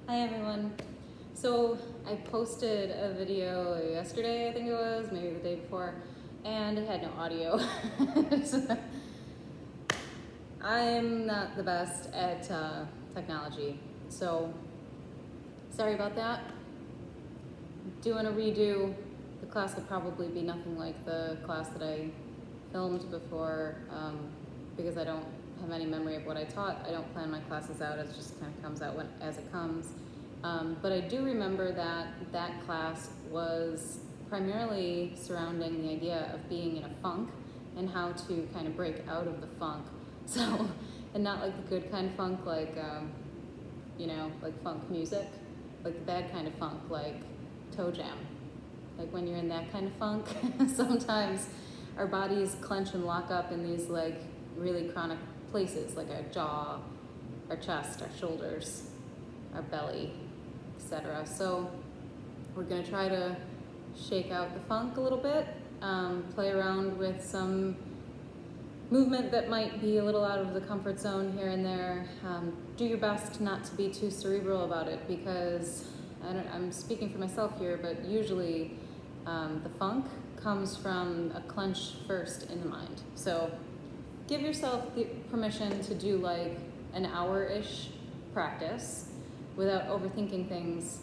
Hi everyone. So I posted a video yesterday, I think it was, maybe the day before, and it had no audio. So I'm not the best at technology, so sorry about that. Doing a redo. The class will probably be nothing like the class that I filmed before, because I don't have any memory of what I taught. I don't plan my classes out, it just kind of comes out as it comes. But I do remember that class was primarily surrounding the idea of being in a funk and how to kind of break out of the funk. So, and not like the good kind of funk, like, like funk music, like the bad kind of funk, like toe jam. Like when you're in that kind of funk, sometimes our bodies clench and lock up in these like really chronic places, like our jaw, our chest, our shoulders, our belly, etc. So we're going to try to shake out the funk a little bit, play around with some movement that might be a little out of the comfort zone here and there. Do your best not to be too cerebral about it, because I'm speaking for myself here, but usually the funk comes from a clench first in the mind. So give yourself the permission to do like an hour-ish practice without overthinking things,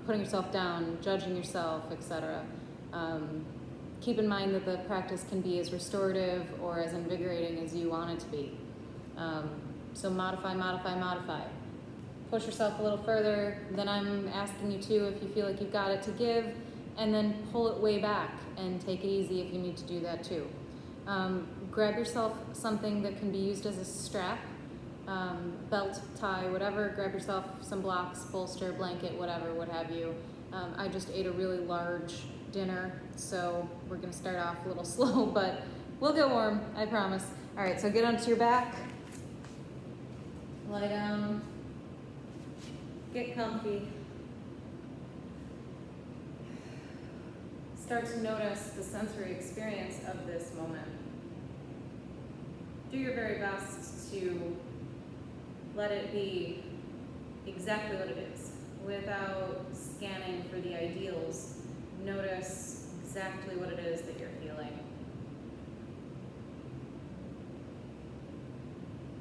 putting yourself down, judging yourself, etc. Keep in mind that the practice can be as restorative or as invigorating as you want it to be. So modify, modify, modify. Push yourself a little further than I'm asking you to if you feel like you've got it to give, and then pull it way back and take it easy if you need to do that too. Grab yourself something that can be used as a strap, belt, tie, whatever. Grab yourself some blocks, bolster, blanket, whatever, what have you. I just ate a really large dinner, so we're gonna start off a little slow, but we'll get warm, I promise. All right, so get onto your back, lie down, get comfy. Start to notice the sensory experience of this moment. Do your very best to let it be exactly what it is, without scanning for the ideals. Notice exactly what it is that you're feeling.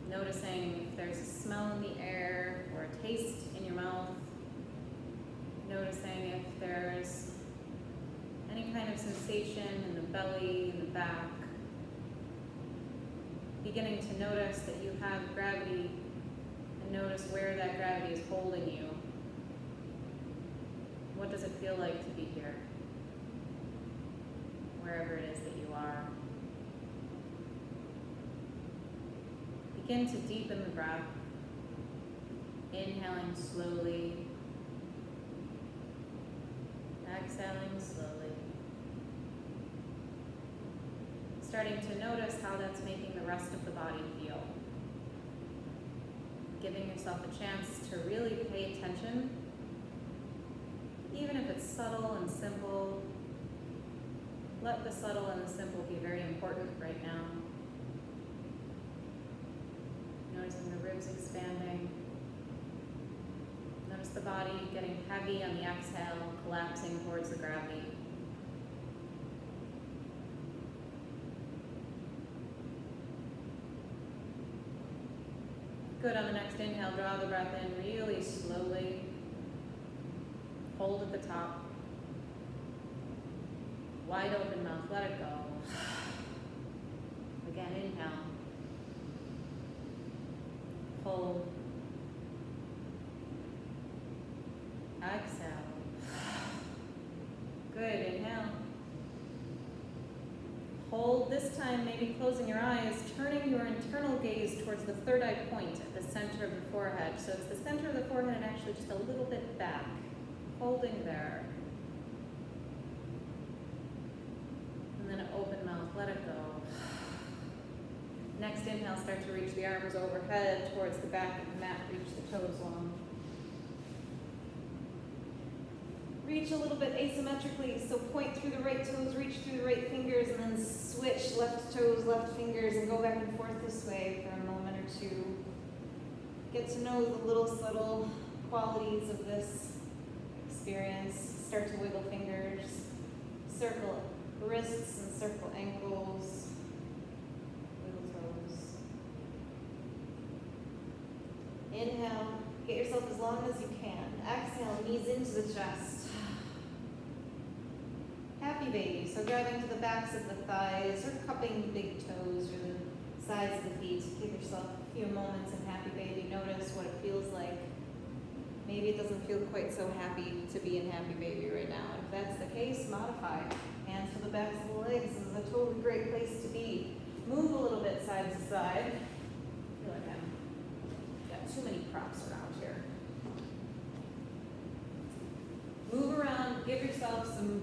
Noticing if there's a smell in the air or a taste in your mouth. Noticing if there's any kind of sensation in the belly, in the back. Beginning to notice that you have gravity, and notice where that gravity is holding you. What does it feel like to be here? Wherever it is that you are. Begin to deepen the breath, inhaling slowly, exhaling slowly. Starting to notice how that's making the rest of the body feel. Giving yourself a chance to really pay attention, even if it's subtle and simple. Let the subtle and the simple be very important right now. Noticing the ribs expanding. Notice the body getting heavy on the exhale, collapsing towards the gravity. Good. On the next inhale, draw the breath in really slowly. Hold at the top. Wide open mouth, let it go. Again, inhale. Hold. Exhale. Good, inhale. Hold, this time maybe closing your eyes, turning your internal gaze towards the third eye point at the center of the forehead. So it's the center of the forehead and actually just a little bit back. Holding there. And then an open mouth, let it go. Next inhale, start to reach the arms overhead towards the back of the mat, reach the toes long. Reach a little bit asymmetrically, so point through the right toes, reach through the right fingers, and then switch left toes, left fingers, and go back and forth this way for a moment or two. Get to know the little subtle qualities of this experience. Start to wiggle fingers, circle wrists and circle ankles, wiggle toes. Inhale, get yourself as long as you can. Exhale, knees into the chest. Happy baby, so grabbing to the backs of the thighs or cupping the big toes or the sides of the feet. Give yourself a few moments in happy baby. Notice what it feels like. Maybe it doesn't feel quite so happy to be in happy baby right now. If that's the case, modify. Hands to the backs of the legs. This is a totally great place to be. Move a little bit side to side. I feel like I've got too many props around here. Move around, give yourself some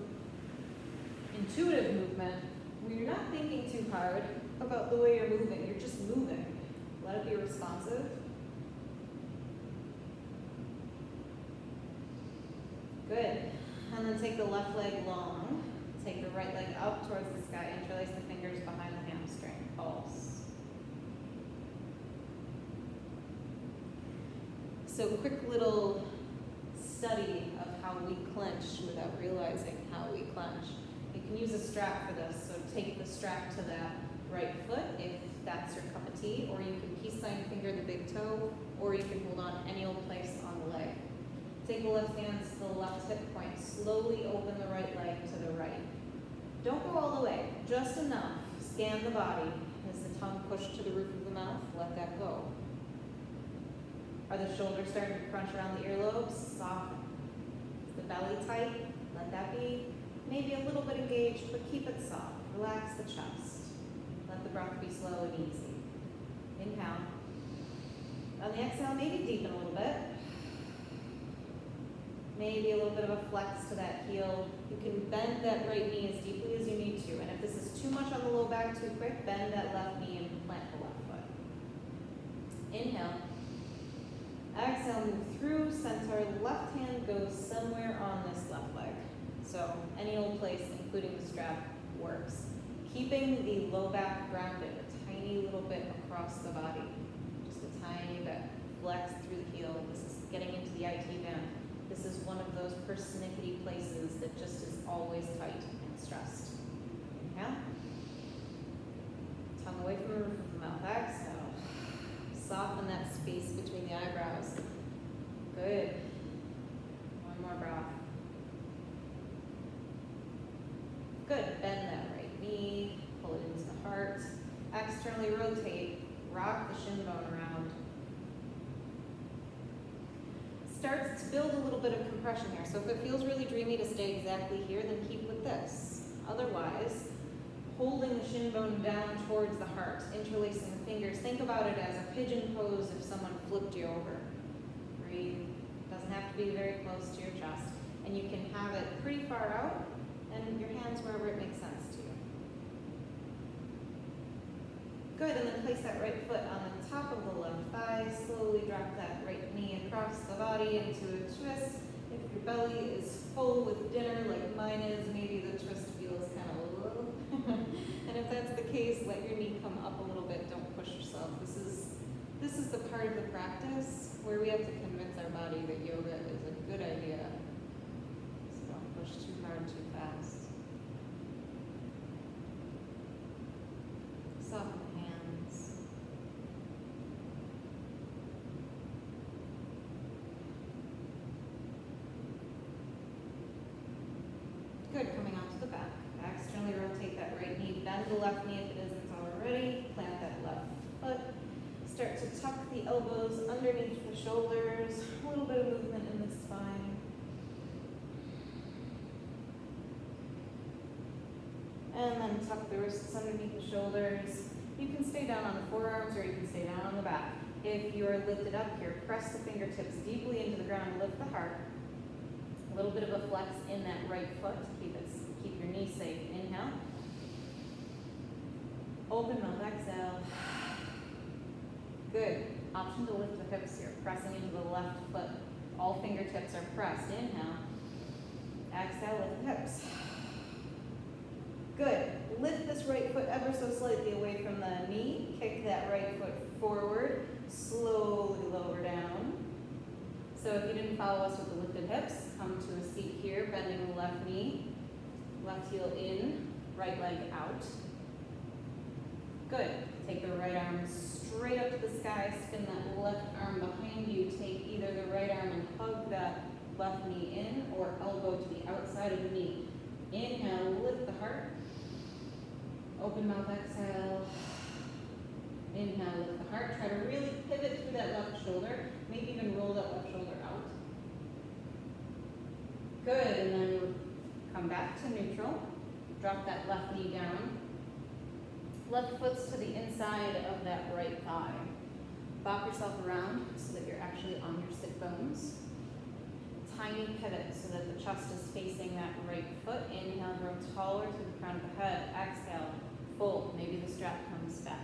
intuitive movement where you're not thinking too hard about the way you're moving. You're just moving. Let it be responsive. Good. And then take the left leg long. Take the right leg up towards the sky. Interlace the fingers behind the hamstring. Pulse. So quick little study of how we clench without realizing how we clench. You can use a strap for this. So take the strap to that right foot if that's your cup of tea, or you can peace sign finger the big toe, or you can hold on any old place on the leg. Take the left hand to the left hip point. Slowly open the right leg to the right. Don't go all the way, just enough. Scan the body. Is the tongue pushed to the roof of the mouth? Let that go. Are the shoulders starting to crunch around the earlobes? Soften. Is the belly tight? Let that be. Maybe a little bit engaged, but keep it soft. Relax the chest. Let the breath be slow and easy. Inhale. On the exhale, maybe deepen a little bit. Maybe a little bit of a flex to that heel. You can bend that right knee as deeply as you need to. And if this is too much on the low back too quick, bend that left knee and plant the left foot. Inhale. Exhale, move through center. Left hand goes somewhere on this left leg. So any old place, including the strap, works. Keeping the low back grounded a tiny little bit across the body. Just a tiny bit. Flex through the heel. This is getting into the IT band. This is one of those persnickety places that just is always tight and stressed. Inhale. Tongue away from the roof of the mouth. Exhale. Soften that space between the eyebrows. Good. One more breath. Good. Bend that right knee. Pull it into the heart. Externally rotate. Rock the shin bone around. Starts to build a little bit of compression here. So if it feels really dreamy to stay exactly here, then keep with this. Otherwise, holding the shin bone down towards the heart, interlacing the fingers. Think about it as a pigeon pose if someone flipped you over. Breathe. Doesn't have to be very close to your chest. And you can have it pretty far out and your hands wherever it makes sense to you. Good, and then place that right foot on the top of the left thigh. Slowly drop that right knee across the body into a twist. If your belly is full with dinner like mine is, maybe the twist feels kind of low. And if that's the case, let your knee come up a little bit. Don't push yourself. This is the part of the practice where we have to convince our body that yoga is a good idea. So don't push too hard, too fast. Soften the hands. Good, coming onto the back. Externally rotate that right knee. Bend the left knee if it isn't already. Plant that left foot. Start to tuck the elbows underneath the shoulders. A little bit of movement in the spine. And then tuck the wrists underneath the shoulders. You can stay down on the forearms or you can stay down on the back. If you are lifted up here, press the fingertips deeply into the ground, lift the heart. A little bit of a flex in that right foot to keep your knee safe. Inhale. Open mouth, exhale. Good. Option to lift the hips here, pressing into the left foot. All fingertips are pressed. Inhale. Exhale, lift the hips. Good. Lift this right foot ever so slightly away from the knee. Kick that right foot forward. Slowly lower down. So if you didn't follow us with the lifted hips, come to a seat here, bending the left knee, left heel in, right leg out. Good. Take the right arm straight up to the sky, spin that left arm behind you. Take either the right arm and hug that left knee in or elbow to the outside of the knee. Inhale, lift the heart. Open mouth, exhale. Inhale, lift the heart. Try to really pivot through that left shoulder. Maybe even roll that left shoulder out. Good, and then come back to neutral. Drop that left knee down. Left foot's to the inside of that right thigh. Bop yourself around so that you're actually on your sit bones. Tiny pivot so that the chest is facing that right foot. Inhale, grow taller through the crown of the head. Exhale, fold. Maybe the strap comes back.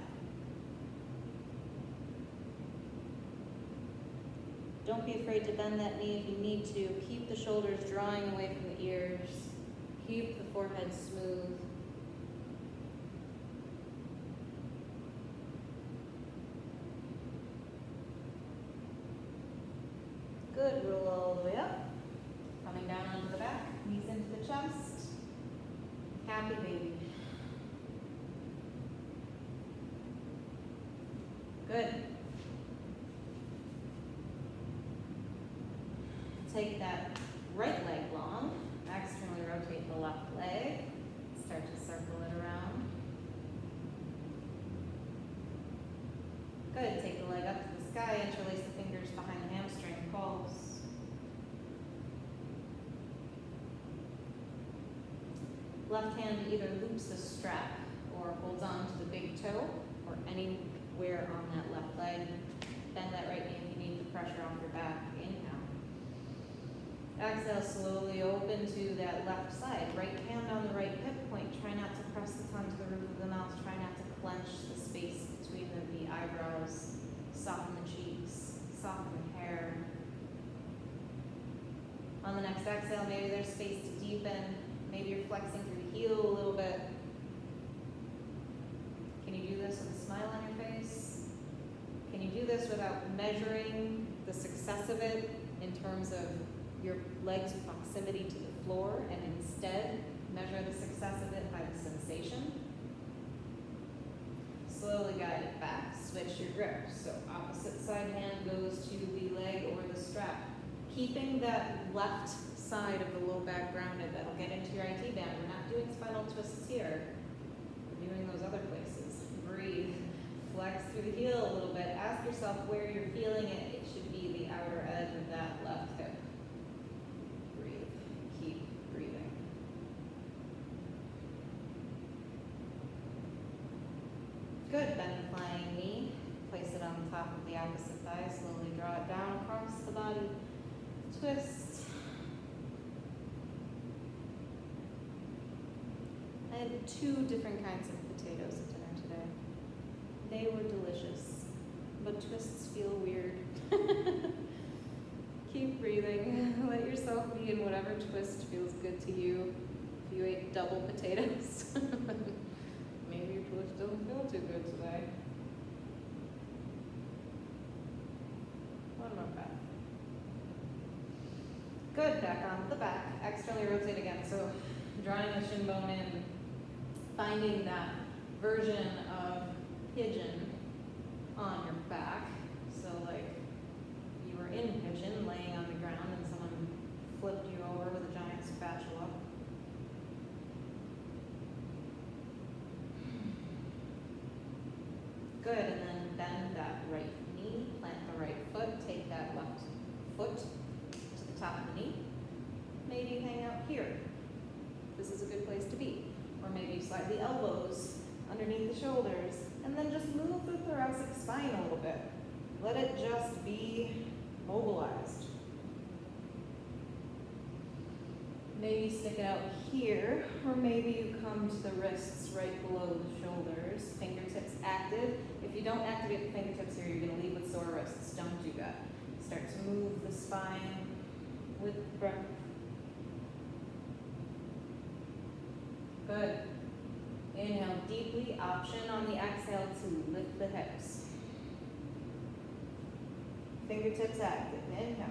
Don't be afraid to bend that knee if you need to. Keep the shoulders drawing away from the ears. Keep the forehead smooth. Good, roll all the way up. Coming down onto the back, knees into the chest. Happy baby. Good. Take that right leg long, externally rotate the left leg, start to circle it around. Good, take the leg up to the sky, interlace the fingers behind the hamstring, pulse. Left hand either loops the strap or holds on to the big toe or anywhere on that left leg. Bend that right knee if you need the pressure off your back. Inhale. Exhale, slowly open to that left side. Right hand on the right hip point. Try not to press the tongue to the roof of the mouth. Try not to clench the space between the eyebrows. Soften the cheeks. Soften the hair. On the next exhale, maybe there's space to deepen. Maybe you're flexing through the heel a little bit. Can you do this with a smile on your face? Can you do this without measuring the success of it in terms of your legs' proximity to the floor, and instead measure the success of it by the sensation? Slowly guide it back, switch your grip. So opposite side hand goes to the leg or the strap. Keeping that left side of the low back grounded, that'll get into your IT band. We're not doing spinal twists here. We're doing those other places. Breathe. Flex through the heel a little bit. Ask yourself where you're feeling it. It should be the outer edge of that left hip. Breathe. Keep breathing. Good. Bend the flying knee. Place it on the top of the opposite thigh. Slowly draw it down across the body. Twist. I had 2 different kinds of potatoes at dinner today. They were delicious, but twists feel weird. Keep breathing. Let yourself be in whatever twist feels good to you. If you ate double potatoes, maybe your twist doesn't feel too good today. What about that? Good, back onto the back. Externally rotate again. So drawing the shin bone in, finding that version of pigeon on your back. So like you were in pigeon, laying on the ground, and someone flipped you over with a giant spatula. Good, and then bend that right knee, plant the right foot, take that left foot to the top of the knee. Maybe hang out here. This is a good place to be. Or maybe slide the elbows underneath the shoulders, and then just move the thoracic spine a little bit. Let it just be mobilized. Maybe stick it out here, or maybe you come to the wrists right below the shoulders, fingertips active. If you don't activate the fingertips here, you're going to leave with sore wrists. Don't do that. Start to move the spine with breath. Good. Inhale deeply. Option on the exhale to lift the hips. Fingertips active. Inhale.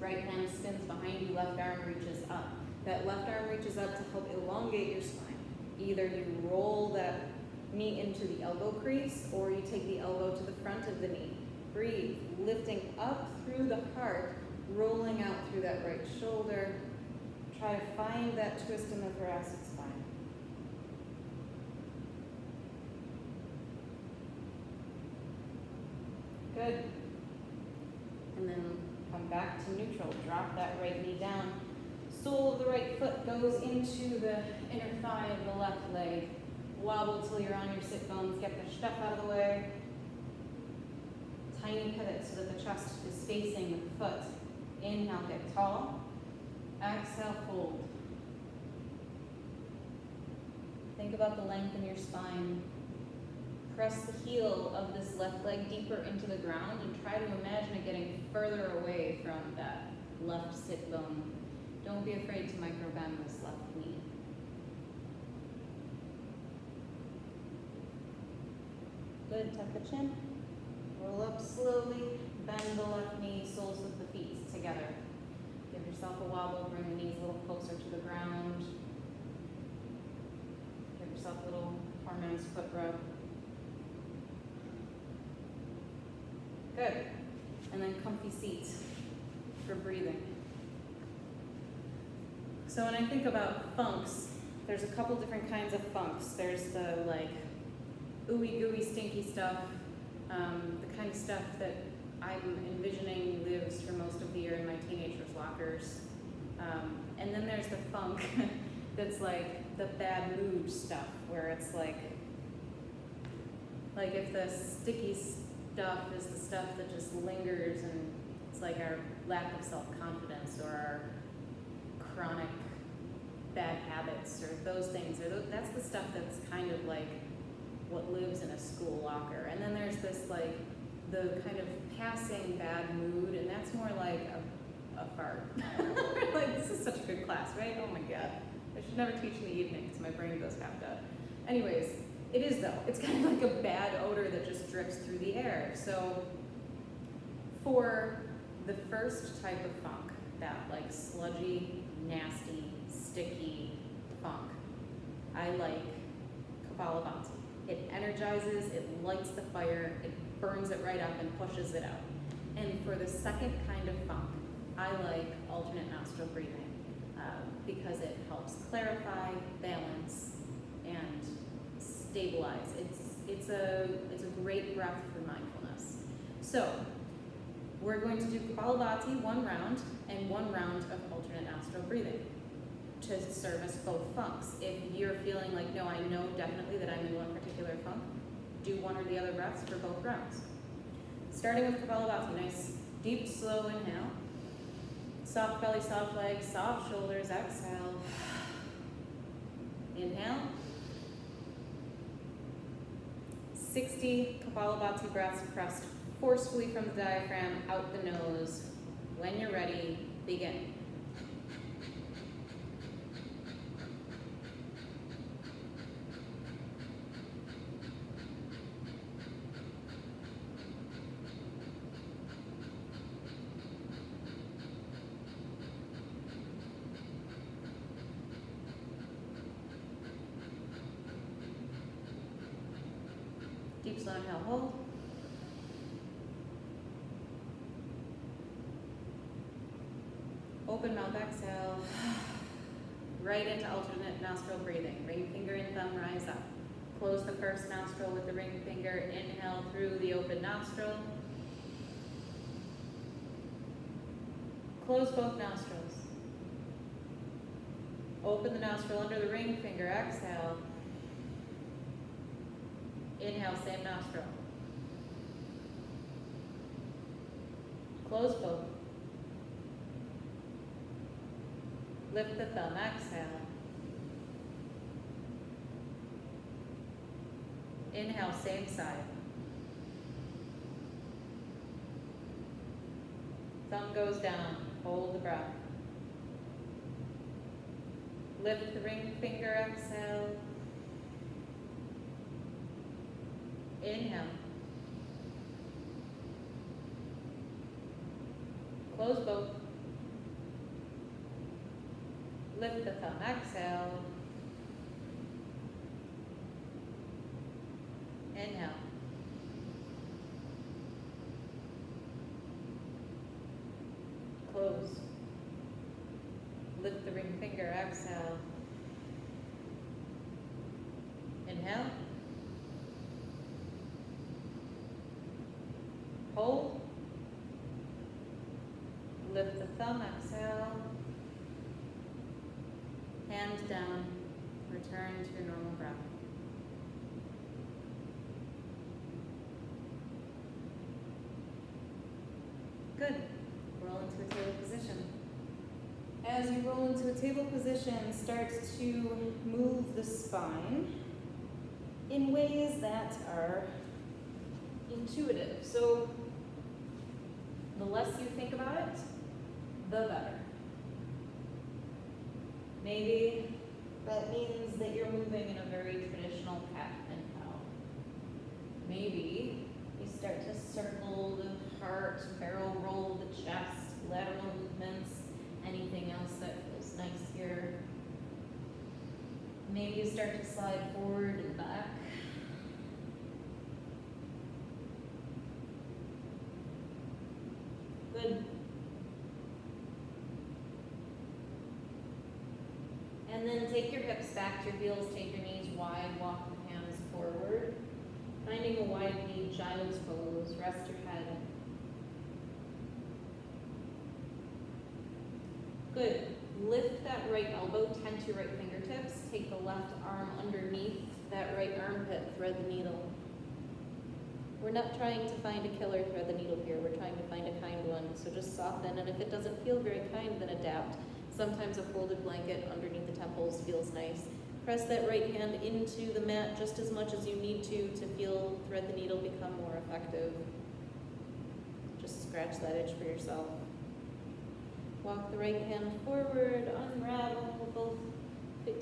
Right hand spins behind you, left arm reaches up. That left arm reaches up to help elongate your spine. Either you roll that knee into the elbow crease or you take the elbow to the front of the knee. Breathe, lifting up through the heart, rolling out through that right shoulder. Try to find that twist in the thoracic spine. Good. And then come back to neutral. Drop that right knee down. Sole of the right foot goes into the inner thigh of the left leg. Wobble till you're on your sit bones. Get the stuff out of the way. Tiny pivot so that the chest is facing the foot. Inhale, get tall. Exhale, fold. Think about the length in your spine. Press the heel of this left leg deeper into the ground and try to imagine it getting further away from that left sit bone. Don't be afraid to micro bend this left knee. Good, tuck the chin. Roll up slowly, bend the left knee, soles of the feet together. Give yourself a wobble, bring the knees a little closer to the ground. Give yourself a little harmonious foot rub. Good. And then comfy seat for breathing. So when I think about funks, there's a couple different kinds of funks. There's the like ooey gooey stinky stuff, the kind of stuff that I'm envisioning lives for most of the year in my teenagers' lockers. And then there's the funk that's like the bad mood stuff, where it's like if the sticky stuff is the stuff that just lingers and it's like our lack of self-confidence or our chronic bad habits or those things, or that's the stuff that's kind of like what lives in a school locker. And then there's this like the kind of passing bad mood, and that's more like a fart. Like, this is such a good class, right? Oh my God. I should never teach in the evening because my brain goes half dead. Anyways, it is though. It's kind of like a bad odor that just drifts through the air. So for the first type of funk, that like sludgy, nasty, sticky funk, I like Kapalabhati. It energizes, it lights the fire, it burns it right up and pushes it out. And for the second kind of funk, I like alternate nostril breathing because it helps clarify, balance, and stabilize. It's a great breath for mindfulness. So we're going to do Kapalabhati 1 round and 1 round of alternate nostril breathing to service both funks. If you're feeling like, no, I know definitely that I'm in one particular funk, do one or the other breaths for both rounds. Starting with Kapalabhati, nice deep, slow inhale. Soft belly, soft legs, soft shoulders, exhale. Inhale. 60 Kapalabhati breaths pressed forcefully from the diaphragm, out the nose. When you're ready, begin. Deep, slow inhale, hold. Open mouth, exhale. Right into alternate nostril breathing. Ring finger and thumb rise up. Close the first nostril with the ring finger. Inhale through the open nostril. Close both nostrils. Open the nostril under the ring finger. Exhale. Inhale, same nostril. Close both. Lift the thumb, exhale. Inhale, same side. Thumb goes down, hold the breath. Lift the ring finger, exhale. Inhale. Close both. Lift the thumb, exhale. Inhale. Close. Lift the ring finger, exhale. Inhale. Hold. Lift the thumb, exhale. Hands down. Return to your normal breath. Good. Roll into a table position. As you roll into a table position, start to move the spine in ways that are intuitive. So the less you think about it, the better. Maybe that means that you're moving in a very traditional cat and cow. Maybe you start to circle the heart, barrel roll the chest, lateral movements, anything else that feels nice here. Maybe you start to slide forward and back. Good. And then take your hips back to your heels, take your knees wide, walk the hands forward. Finding a wide knee, child's pose, rest your head. Good. Lift that right elbow, tent your right fingertips. Take the left arm underneath that right armpit, thread the needle. We're not trying to find a killer thread the needle here, we're trying to find a kind one. So just soften, and if it doesn't feel very kind, then adapt. Sometimes a folded blanket underneath the temples feels nice. Press that right hand into the mat just as much as you need to feel thread the needle become more effective. Just scratch that itch for yourself. Walk the right hand forward, unravel, both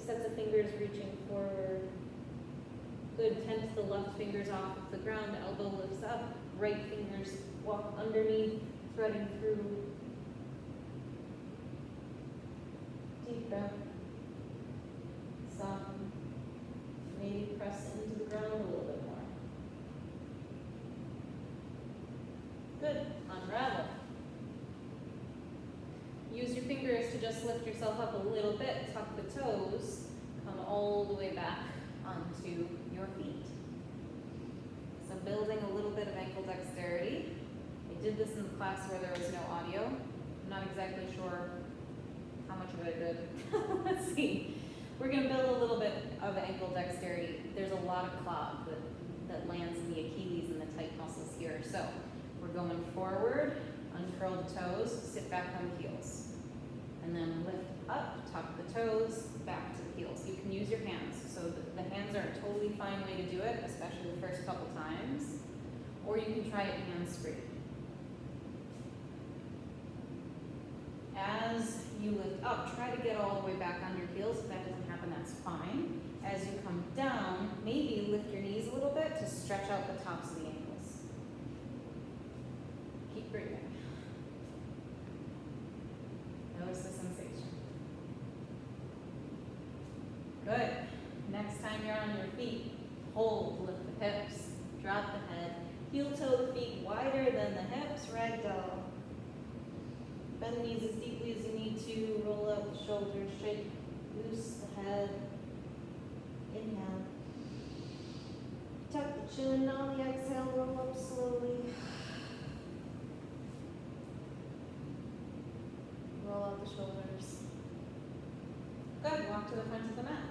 sets of fingers reaching forward. Good, tent the left fingers off of the ground, elbow lifts up, right fingers walk underneath, threading through. Deep breath. Soften. Maybe press into the ground a little bit more. Good, unravel. Use your fingers to just lift yourself up a little bit, tuck the toes, come all the way back onto your feet. So building a little bit of ankle dexterity. I did this in the class where there was no audio. I'm not exactly sure how much of it I did. Let's see. We're going to build a little bit of ankle dexterity. There's a lot of clog that lands in the Achilles and the tight muscles here. So we're going forward, uncurl the toes, sit back on the heels. And then lift up, tuck the toes, back to the heels. You can use your hands. So the hands are a totally fine way to do it, especially the first couple times. Or you can try it hands free. As you lift up, try to get all the way back on your heels. If that doesn't happen, that's fine. As you come down, maybe lift your knees a little bit to stretch out the tops of the ankles. Keep breathing. Notice the sensation. Good. Next time you're on your feet, hold, lift the hips, drop the head, heel toe the feet wider than the hips, ragdoll. Bend the knees as deeply as you need to, roll up the shoulders, straight, loose the head. Inhale. Tuck the chin on the exhale, roll up slowly. Roll out the shoulders. Good, walk to the front of the mat.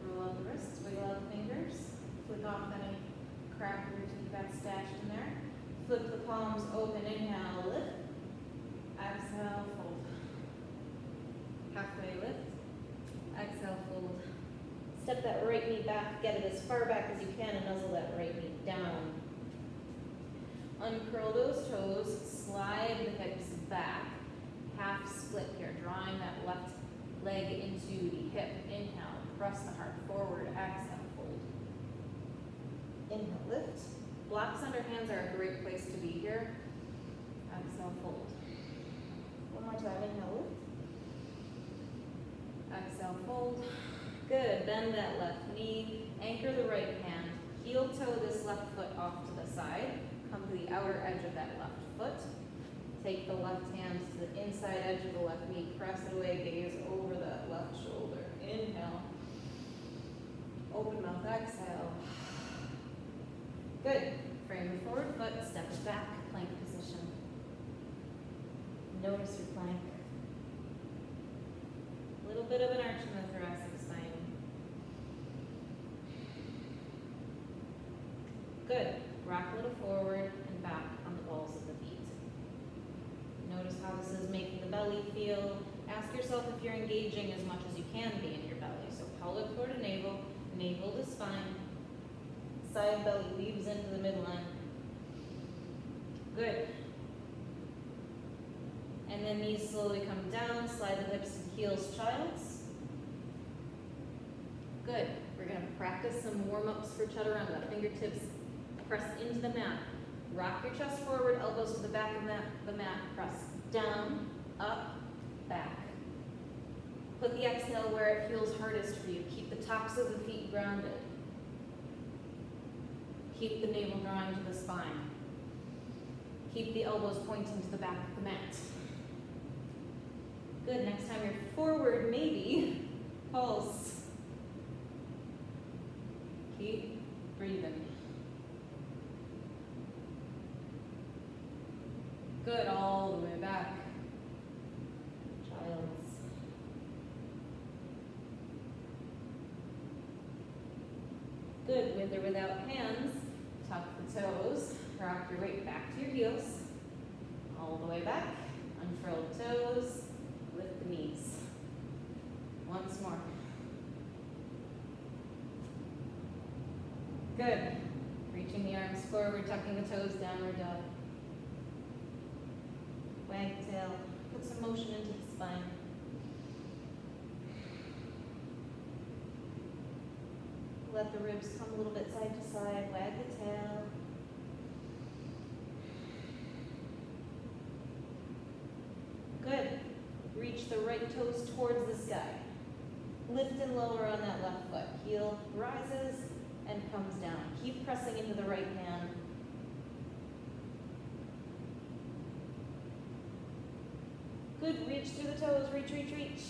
Roll out the wrists, wiggle out the fingers. Flick off any crackers you've got stashed in there. Flip the palms open, inhale, lift. Exhale, fold. Halfway lift. Exhale, fold. Step that right knee back, get it as far back as you can and nuzzle that right knee down. Uncurl those toes, slide the hips back. Half split here, drawing that left leg into the hip. Inhale, press the heart forward, exhale, fold. Inhale, lift. Blocks under hands are a great place to be here. Exhale, fold. One more time, inhale, lift. hold. Good, bend that left knee, anchor the right hand, heel toe this left foot off to the side, come to the outer edge of that left foot. Take the left hand to the inside edge of the left knee, press it away, gaze over the left shoulder. Inhale. Open mouth, exhale. Good. Frame the forward foot, step it back, plank position. Notice your plank. A little bit of an arch in the thoracic spine. Good. Rock a little forward and back on the balls of the feet. Notice how this is making the belly feel. Ask yourself if you're engaging as much as you can be in your belly. So pelvic floor to navel, navel to spine. Side belly weaves into the midline. Good. And then knees slowly come down, slide the hips to heels, child's. Good. We're going to practice some warm-ups for chaturanga. Fingertips press into the mat. Rock your chest forward, elbows to the back of the mat. Press down, up, back. Put the exhale where it feels hardest for you. Keep the tops of the feet grounded. Keep the navel drawing to the spine. Keep the elbows pointing to the back of the mat. Good, next time you're forward, maybe pulse. Keep breathing. Good, all the way back. Child's. Good, with or without hands, tuck the toes, rock your weight back to your heels, all the way back, unfurl the toes, lift the knees. Once more. Good. Reaching the arms forward, tucking the toes, downward dog. Wag the tail, put some motion into the spine. Let the ribs come a little bit side to side, wag the tail. Good. Reach the right toes towards the sky. Lift and lower on that left foot. Heel rises and comes down. Keep pressing into the right hand. Good, reach through the toes, reach, reach, reach.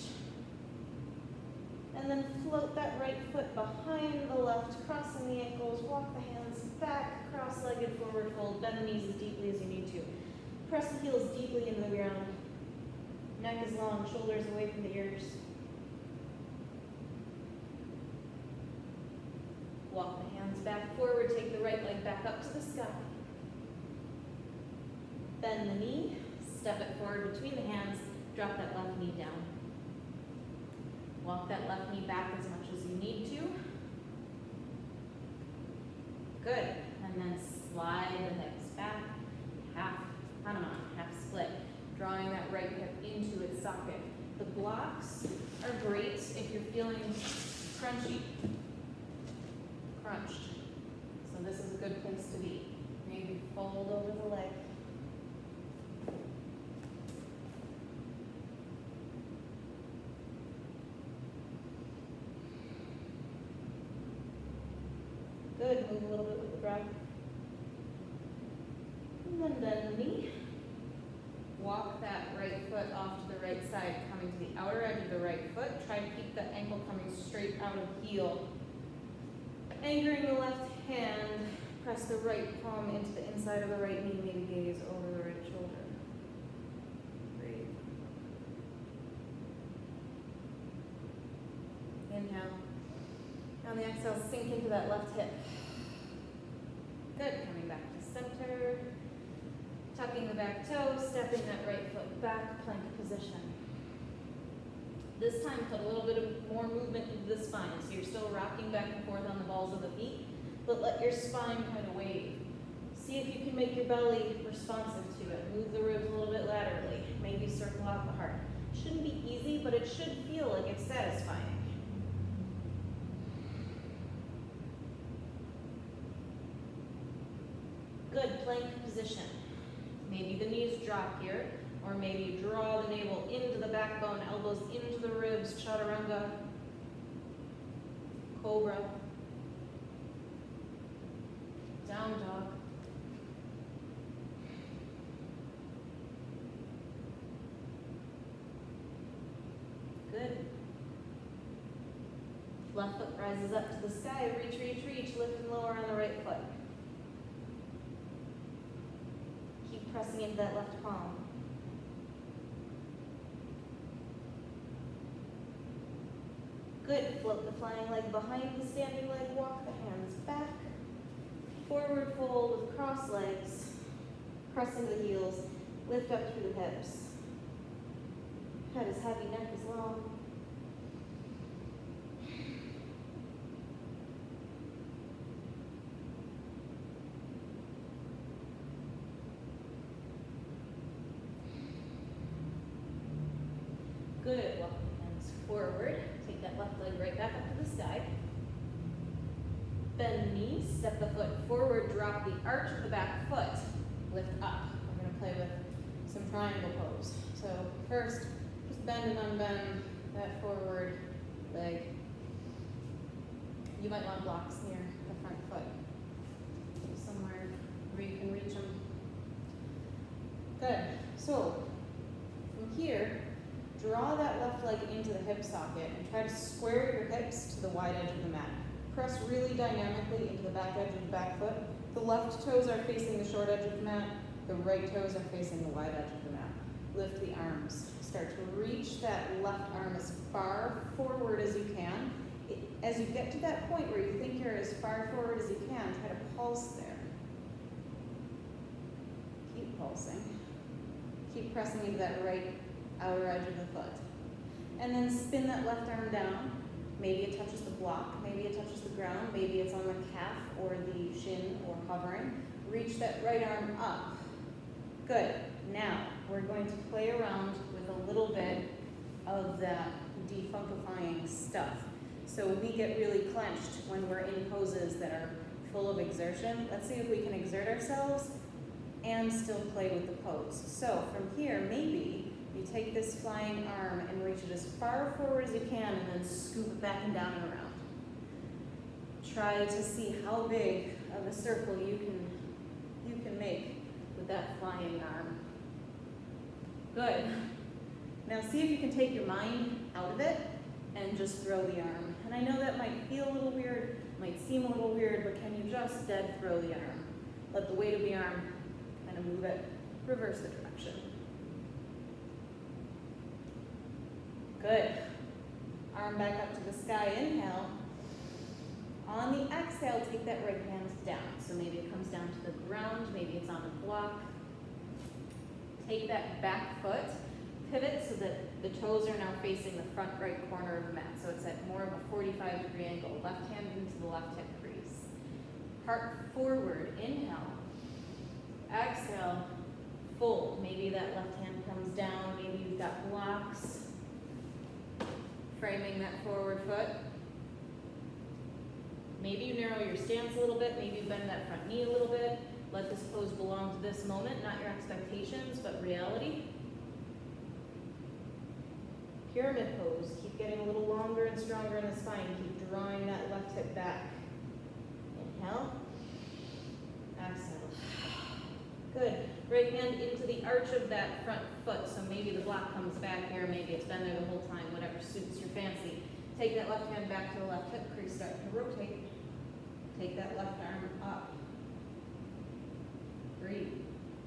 And then float that right foot behind the left, crossing the ankles, walk the hands back, cross-legged forward fold, bend the knees as deeply as you need to. Press the heels deeply into the ground. Neck is long, shoulders away from the ears. Walk the hands back forward, take the right leg back up to the sky. Bend the knee, step it forward between the hands, drop that left knee down. Walk that left knee back as much as you need to. Good. And then slide the hips back, half Hanuman, half split. Drawing that right hip into its socket. The blocks are great if you're feeling crunchy, crunched. So this is a good place to be. Maybe fold over the leg. Good, move a little bit with the breath. And then bend the knee. Walk that right foot off to the right side, coming to the outer edge of the right foot. Try to keep the ankle coming straight out of heel. Anchoring the left hand, press the right palm into the inside of the right knee, maybe gaze over the right shoulder. Breathe. Inhale. On the exhale, sink into that left hip. Good, coming back to center. Tucking the back toe, stepping that right foot back, plank position. This time, put a little bit of more movement into the spine. So you're still rocking back and forth on the balls of the feet, but let your spine kind of wave. See if you can make your belly responsive to it. Move the ribs a little bit laterally. Maybe circle out the heart. Shouldn't be easy, but it should feel like it's satisfying. Good, plank position. Maybe the knees drop here, or maybe draw the navel into the backbone, elbows into the ribs, chaturanga. Cobra. Down dog. Good. Left foot rises up to the sky. Reach, reach, reach. Lift and lower on the right foot. Keep pressing into that left palm. Good. Float the flying leg behind the standing leg. Walk the hands back. Forward fold with cross legs. Press into the heels. Lift up through the hips. Head is heavy, neck is long. Good. Walk the hands forward. Take that left leg right back up to the sky. Bend the knees, step the foot forward, drop the arch of the back foot. Lift up. We're going to play with some triangle pose. So first, just bend and unbend that forward leg. You might want blocks near the front foot. Somewhere where you can reach them. Good. So from here, draw that left leg into the hip socket and try to square your hips to the wide edge of the mat. Press really dynamically into the back edge of the back foot. The left toes are facing the short edge of the mat. The right toes are facing the wide edge of the mat. Lift the arms. Start to reach that left arm as far forward as you can. As you get to that point where you think you're as far forward as you can, try to pulse there. Keep pulsing. Keep pressing into that right outer edge of the foot. And then spin that left arm down. Maybe it touches the block, maybe it touches the ground, maybe it's on the calf or the shin or hovering. Reach that right arm up. Good. Now, we're going to play around with a little bit of that defunkifying stuff. So we get really clenched when we're in poses that are full of exertion. Let's see if we can exert ourselves and still play with the pose. So from here, maybe you take this flying arm and reach it as far forward as you can and then scoop it back and down and around. Try to see how big of a circle you can make with that flying arm. Good. Now see if you can take your mind out of it and just throw the arm. And I know that might feel a little weird, might seem a little weird, but can you just dead throw the arm? Let the weight of the arm kind of move it, reverse the direction. Good. Arm back up to the sky, inhale. On the exhale, take that right hand down. So maybe it comes down to the ground, maybe it's on a block. Take that back foot, pivot so that the toes are now facing the front right corner of the mat. So it's at more of a 45-degree angle. Left hand into the left hip crease. Heart forward, inhale. Exhale, fold. Maybe that left hand comes down, maybe you've got blocks. Framing that forward foot. Maybe you narrow your stance a little bit, maybe you bend that front knee a little bit. Let this pose belong to this moment, not your expectations, but reality. Pyramid pose. Keep getting a little longer and stronger in the spine. Keep drawing that left hip back. Inhale. Exhale. Good. Right hand into the arch of that front foot. So maybe the block comes back here, maybe it's been there the whole time, whatever suits your fancy. Take that left hand back to the left hip crease, start to rotate. Take that left arm up. Breathe.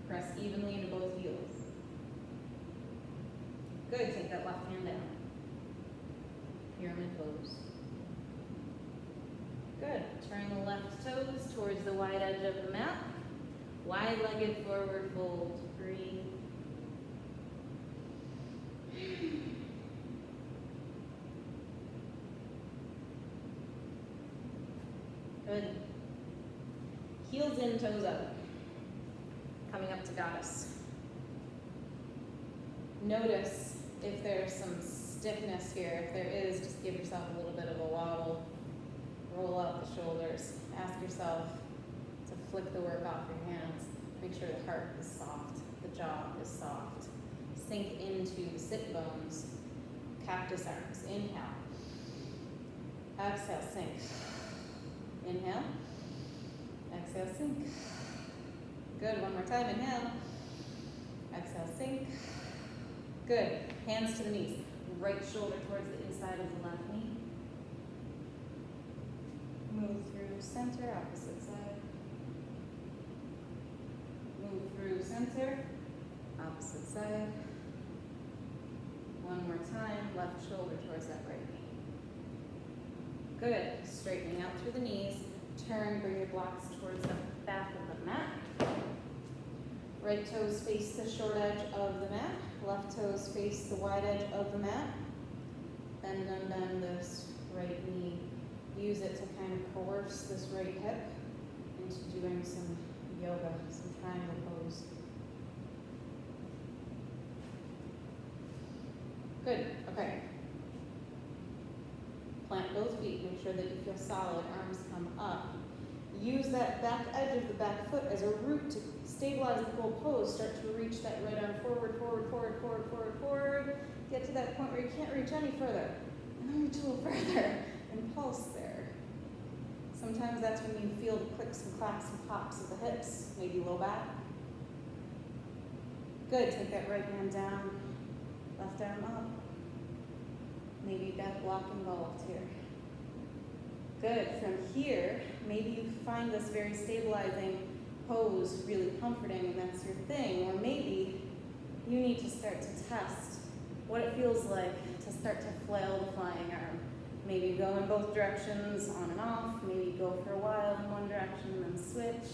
Press evenly into both heels. Good, take that left hand down. Pyramid pose. Good, turn the left toes towards the wide edge of the mat. Wide-legged forward fold. Breathe. Good. Heels in, toes up. Coming up to goddess. Notice if there's some stiffness here. If there is, just give yourself a little bit of a wobble. Roll out the shoulders. Ask yourself to flick the work off your hands. Make sure the heart is soft, the jaw is soft. Sink into the sit bones. Cactus arms. Inhale. Exhale, sink. Inhale. Exhale, sink. Good, one more time, inhale. Exhale, sink. Good, hands to the knees. Right shoulder towards the inside of the left knee. Move through center, opposite side. Move through center, opposite side. One more time, left shoulder towards that right knee. Good, straightening out through the knees. Turn, bring your blocks towards the back of the mat. Right toes face the short edge of the mat. Left toes face the wide edge of the mat. Bend and bend this right knee. Use it to kind of coerce this right hip into doing some yoga, some triangle pose. Good, okay. Plant both feet, make sure that you feel solid, arms come up. Use that back edge of the back foot as a root to stabilize the whole pose. Start to reach that right arm forward, forward, forward, forward, forward, forward. Get to that point where you can't reach any further. And then reach a little further and pulse there. Sometimes that's when you feel the clicks and clacks and pops of the hips, maybe low back. Good, take that right hand down, left arm up. Maybe you got a block involved here. Good, from here, maybe you find this very stabilizing pose really comforting and that's your thing, or maybe you need to start to test what it feels like to start to flail the flying arm. Maybe go in both directions, on and off, maybe go for a while in one direction and then switch.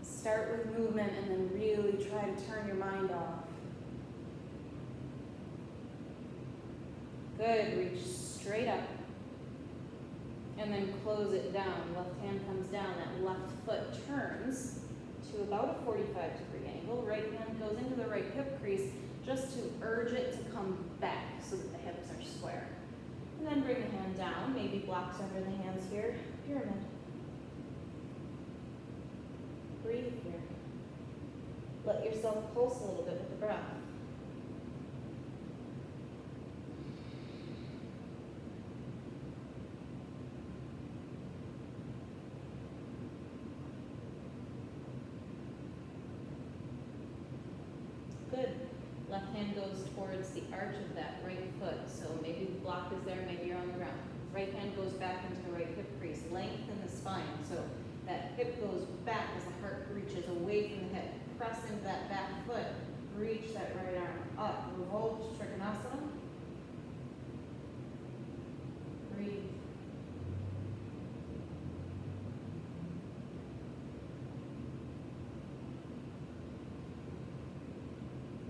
Start with movement and then really try to turn your mind off. Good, reach straight up. And then close it down. Left hand comes down, that left foot turns to about a 45-degree angle. Right hand goes into the right hip crease just to urge it to come back so that the hips are square. And then bring the hand down, maybe blocks under the hands here, pyramid. Breathe here. Let yourself pulse a little bit with the breath. Good. Left hand goes towards the arch of that right foot. So maybe the block is there, maybe you're on the ground. Right hand goes back into the right hip crease. Lengthen the spine. So that hip goes back as the heart reaches away from the hip. Press into that back foot. Reach that right arm up. Revolved Trikonasana. Breathe.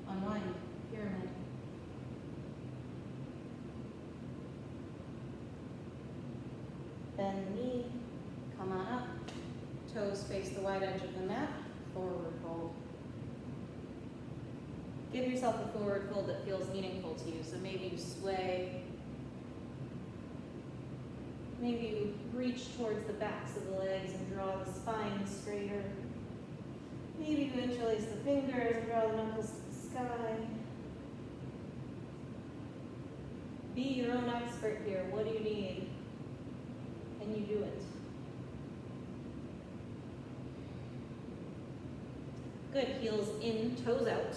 Unwind, pyramid. Bend the knee, come on up. Toes face the wide edge of the mat, forward fold. Give yourself a forward fold that feels meaningful to you. So maybe you sway. Maybe you reach towards the backs of the legs and draw the spine straighter. Maybe you interlace the fingers and draw the knuckles to the sky. Be your own expert here. What do you need? And you do it. Good, heels in, toes out.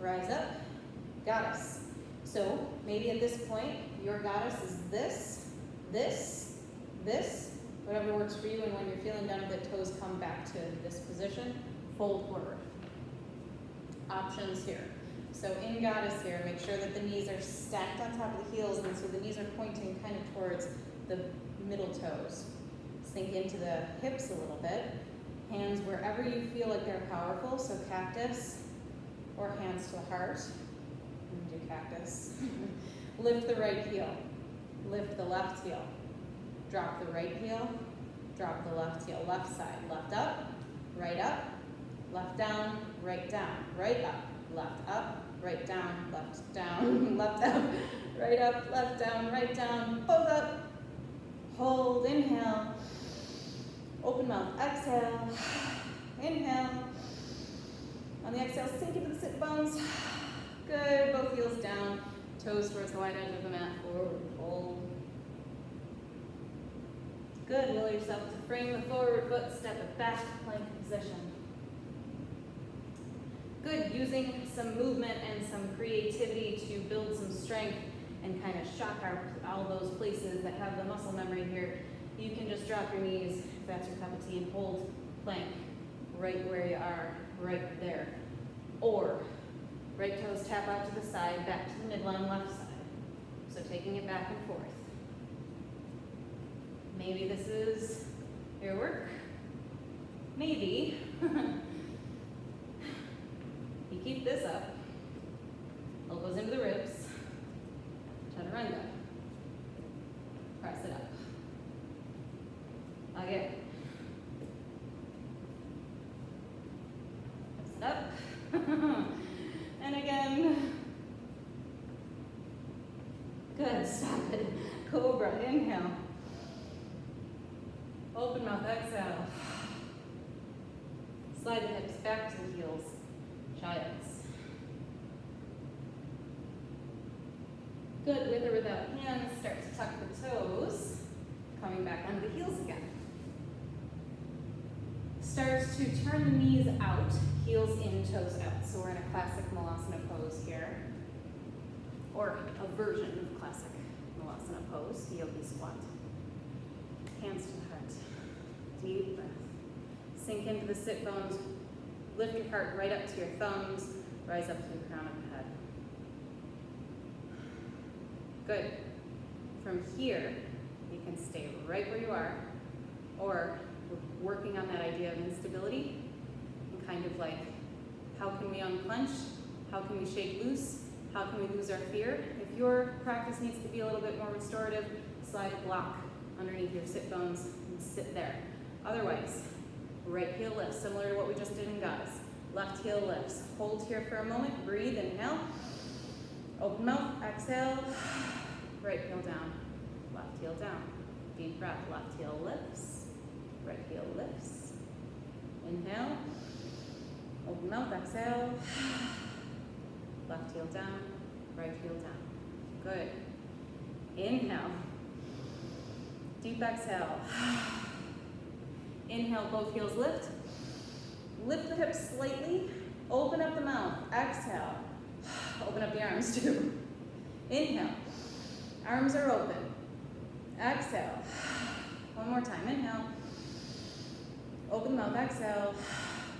Rise up, goddess. So maybe at this point, your goddess is this, this, this, whatever works for you, and when you're feeling done with it, toes come back to this position, fold forward. Options here. So in goddess here, make sure that the knees are stacked on top of the heels, and so the knees are pointing kind of towards the middle toes. Sink into the hips a little bit. Hands wherever you feel like they're powerful, so cactus, or hands to the heart. And do cactus. Lift the right heel. Lift the left heel. Drop the right heel. Drop the left heel. Left side. Left up. Left down. Right down. Right up. Left up. Right down. Left down. Left up. Right up. Left down. Right down. Both up. Hold. Inhale. Open mouth. Exhale. Inhale. On the exhale, sink into the sit bones. Good. Both heels down. Toes towards the wide edge of the mat. Forward fold. Good, will yourself to frame the forward foot, step it back to plank position. Good, using some movement and some creativity to build some strength and kind of shock all those places that have the muscle memory here. You can just drop your knees, if that's your cup of tea, and hold plank right where you are, right there. Or, right toes tap out to the side, back to the midline left side. So taking it back and forth. Maybe this is your work. Maybe you keep this up, elbows into the ribs, chaturanga. Press it up. Again. Press it up. And again. Good, stop it. Cobra, inhale. Open mouth, exhale. Slide the hips back to the heels. Giants. Good, with or without hands, start to tuck the toes. Coming back onto the heels again. Start to turn the knees out, heels in, toes out. So we're in a classic Malasana pose here. Or a version of classic Malasana pose, yogi squat. Hands to the heart. Deep breath. Sink into the sit bones. Lift your heart right up to your thumbs. Rise up to the crown of the head. Good. From here, you can stay right where you are, or we're working on that idea of instability, and kind of like, how can we unclench? How can we shake loose? How can we lose our fear? If your practice needs to be a little bit more restorative, slide a block underneath your sit bones and sit there. Otherwise, right heel lifts, similar to what we just did in guys. Left heel lifts. Hold here for a moment, breathe, inhale. Open mouth, exhale. Right heel down, left heel down. Deep breath, left heel lifts, right heel lifts. Inhale. Open mouth, exhale. Left heel down, right heel down. Good. Inhale. Deep exhale. Inhale, both heels lift. Lift the hips slightly. Open up the mouth. Exhale. Open up the arms too. Inhale. Arms are open. Exhale. One more time. Inhale. Open the mouth. Exhale.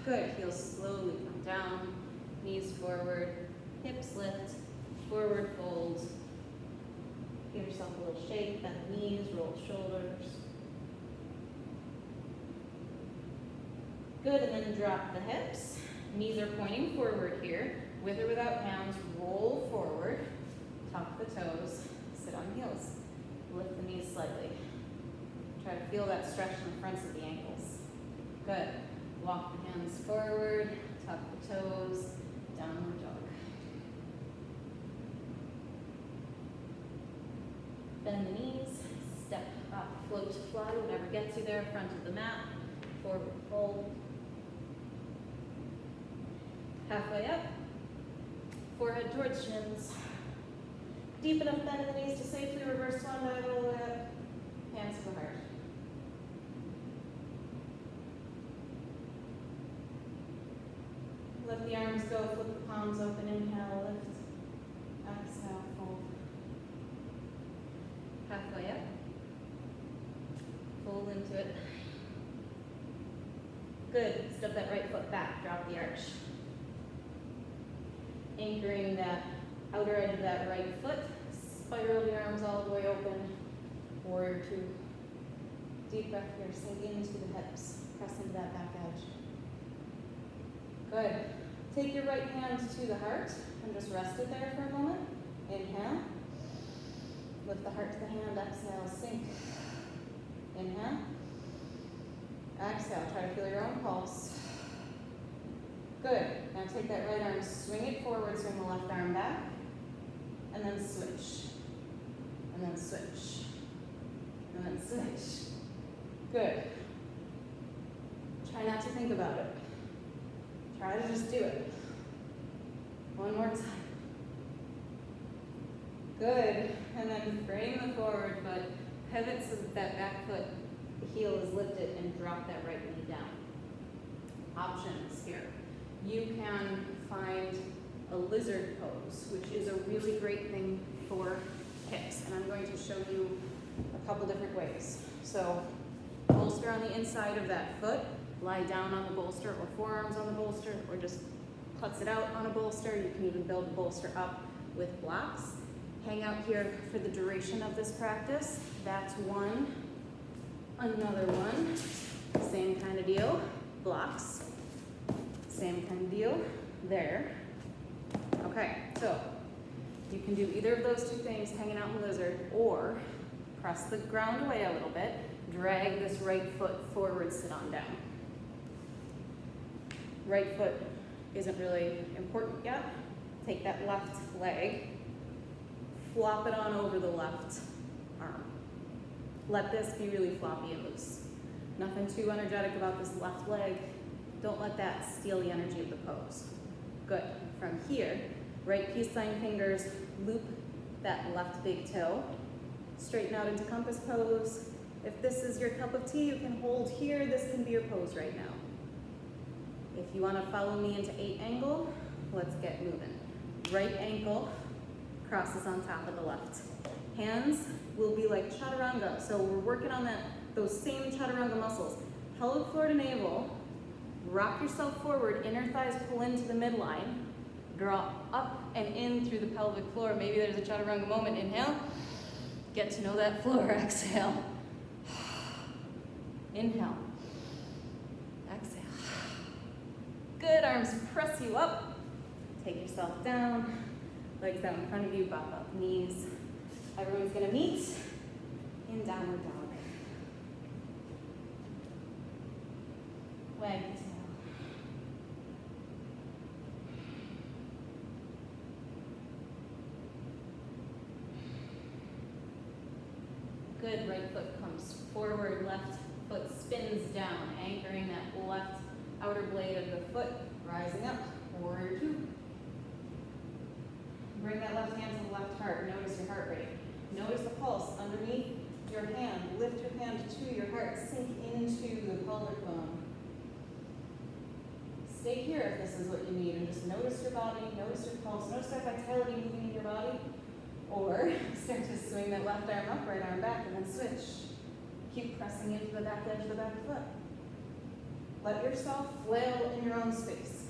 Good. Heels slowly come down. Knees forward. Hips lift. Forward fold. Give yourself a little shake. Bend the knees. Roll the shoulders. Good, and then drop the hips. Knees are pointing forward here. With or without hands, roll forward. Tuck the toes. Sit on the heels. Lift the knees slightly. Try to feel that stretch in the fronts of the ankles. Good. Walk the hands forward. Tuck the toes. Downward dog. Bend the knees. Step up. Float to fly. Whatever gets you there. Front of the mat. Forward fold. Halfway up, forehead towards shins. Deep enough bend in the knees to safely reverse swan dive all the way up. Hands to the heart. Let the arms go, flip the palms open, inhale, lift. Exhale, fold. Halfway up. Fold into it. Good, step that right foot back, drop the arch. Anchoring that outer edge of that right foot, spiral the arms all the way open, warrior two. Deep breath here, sink into the hips, press into that back edge. Good. Take your right hand to the heart and just rest it there for a moment. Inhale. Lift the heart to the hand, exhale, sink. Inhale. Exhale, try to feel your own pulse. Good. Now take that right arm, swing it forward, swing the left arm back, and then switch. And then switch. And then switch. Good. Try not to think about it. Try to just do it. One more time. Good. And then frame the forward foot. Pivot so that that back foot heel is lifted, and drop that right knee down. Options here. You can find a lizard pose, which is a really great thing for hips, and I'm going to show you a couple different ways. So bolster on the inside of that foot, lie down on the bolster or forearms on the bolster, or just klutz it out on a bolster. You can even build the bolster up with blocks. Hang out here for the duration of this practice. That's one. Another one, same kind of deal, blocks. Same kind of deal there. Okay, so you can do either of those two things, hanging out in lizard, or press the ground away a little bit, drag this right foot forward, sit on down. Right foot isn't really important yet. Take that left leg, flop it on over the left arm. Let this be really floppy and loose. Nothing too energetic about this left leg. Don't let that steal the energy of the pose. Good. From here, right peace sign fingers, loop that left big toe. Straighten out into compass pose. If this is your cup of tea, you can hold here. This can be your pose right now. If you want to follow me into 8 angle, let's get moving. Right ankle crosses on top of the left. Hands will be like chaturanga. So we're working on those same chaturanga muscles. Pelvic floor to navel. Rock yourself forward, inner thighs pull into the midline. Draw up and in through the pelvic floor. Maybe there's a chaturanga moment. Inhale. Get to know that floor. Exhale. Inhale. Exhale. Good. Arms press you up. Take yourself down. Legs out in front of you. Bop up knees. Everyone's going to meet in downward dog. Wag the tail. Good. Right foot comes forward, left foot spins down, anchoring that left outer blade of the foot, rising up, warrior 2. Bring that left hand to the left heart. Notice your heart rate. Notice the pulse underneath your hand. Lift your hand to your heart. Sink into the pelvic bone. Stay here if this is what you need, and just notice your body, notice your pulse, notice that vitality moving in your body. Or start to swing that left arm up, right arm back, and then switch. Keep pressing into the back edge of the back foot. Let yourself flail in your own space.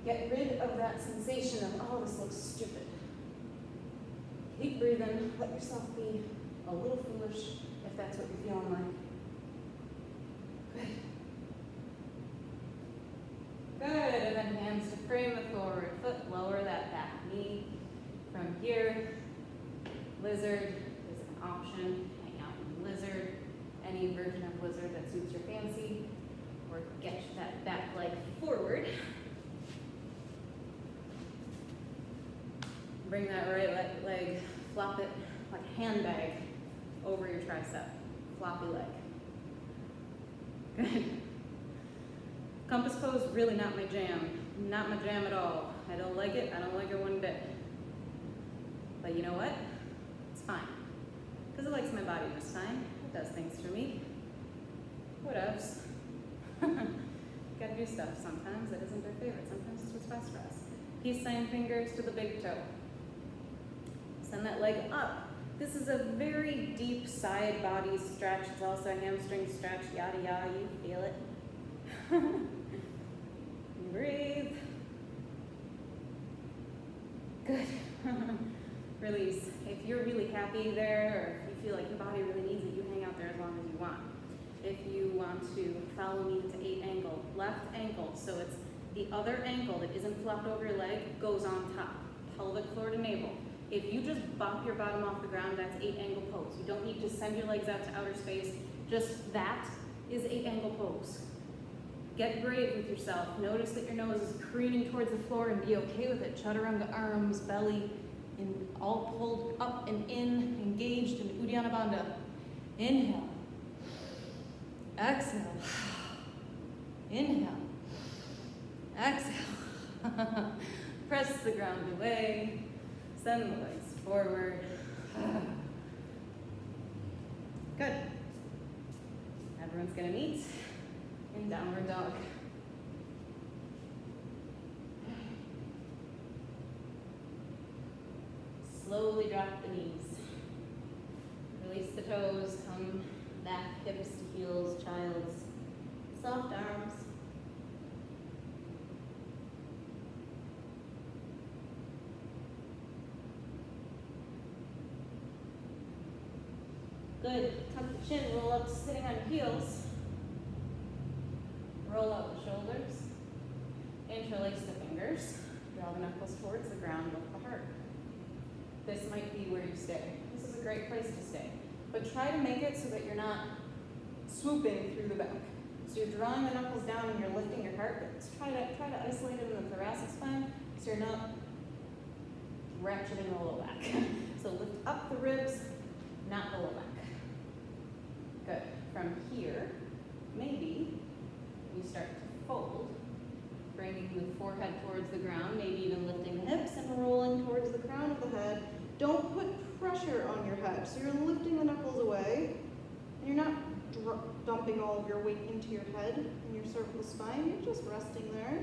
Get rid of that sensation of, oh, this looks stupid. Keep breathing. Let yourself be a little foolish if that's what you're feeling like. Good. Good. And then hands to frame the forward foot. Lower that back knee. From here, lizard is an option. Hang out in lizard. Any version of lizard that suits your fancy. Or get that back leg forward. Bring that right leg, flop it like a handbag over your tricep. Floppy leg. Good. Compass pose, really not my jam. Not my jam at all. I don't like it. I don't like it one bit. But you know what? It's fine. Because it likes my body just fine. It does things for me. What else? Gotta do stuff sometimes that isn't our favorite. Sometimes it's what's best for us. Peace sign fingers to the big toe. Send that leg up. This is a very deep side body stretch. It's also a hamstring stretch. Yada yada. You feel it. Breathe. Good. Release. If you're really happy there, or if you feel like your body really needs it, you hang out there as long as you want. If you want to follow me to 8 angle, left ankle, so it's the other ankle that isn't flopped over your leg, goes on top, pelvic floor to navel. If you just bop your bottom off the ground, that's 8 angle pose. You don't need to send your legs out to outer space. Just that is 8 angle pose. Get brave with yourself. Notice that your nose is careening towards the floor and be okay with it. Chaturanga arms, belly, and all pulled up and in, engaged in Uddiyana Bandha. Inhale. Exhale. Inhale. Exhale. Press the ground away. Send the legs forward. Good. Everyone's gonna meet in downward dog. Slowly drop the knees. Release the toes, come back, hips to heels, child's soft arms. Good. Tuck the chin, roll up to sitting on your heels. Roll out the shoulders. Interlace the fingers. Draw the knuckles towards the ground with the heart. This might be where you stay. This is a great place to stay. But try to make it so that you're not swooping through the back. So you're drawing the knuckles down and you're lifting your heart, but try to isolate it in the thoracic spine so you're not ratcheting the low back. So lift up the ribs, not the low back. Good. From here, maybe you start to fold, bringing the forehead towards the ground, maybe even lifting the hips and rolling towards the crown of the head. Don't put pressure on your head. So you're lifting the knuckles away, and you're not dumping all of your weight into your head and your cervical spine. You're just resting there.